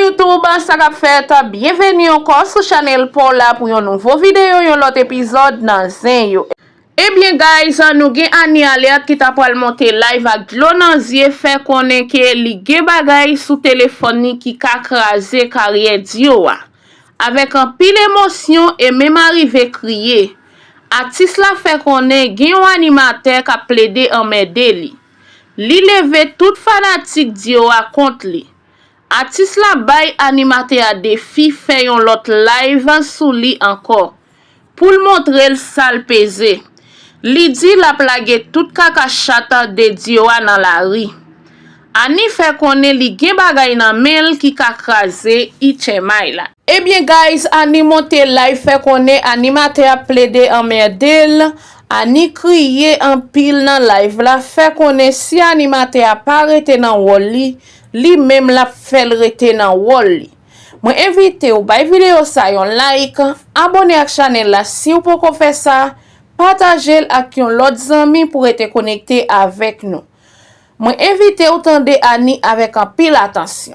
YouTube, ça a fait bienvenue encore sur channel pour là pour une nouvelle vidéo, un autre épisode dans Zen. Eh bien guys, nous gen Annie Alert qui t'a pour monter live avec Glonanzier fait connaître que li gen bagay sous téléphone qui ka krasé carrière Dio avec un pile émotion et même arrivé crier. Artiste la fait connaître gen un animateur qui a plaidé en m'aider li levé tout fanatique Dio à contre li. Artiste la bay animateur à défi fait yon lot live sous li encore pour le montrer le sale pesé. Li di la plage tout kakachata de Dio dans la rue. Ani fait connaît li gen bagay nan mel ki ka krasé ichemay la. Eh bien guys, Ani monte live fait connaît animateur a plaidé en merdel. Ani crié en pile nan live la fait connaît si animateur a pas rete nan wall li même la fait rete nan wall li. Moi invite ou bay vidéo sa yon like, abonner ak channel la si ou poko faire ça, partager ak yon l'autre ami pour être connecté avec nous. Moi invite ou tande Ani avec un pile attention.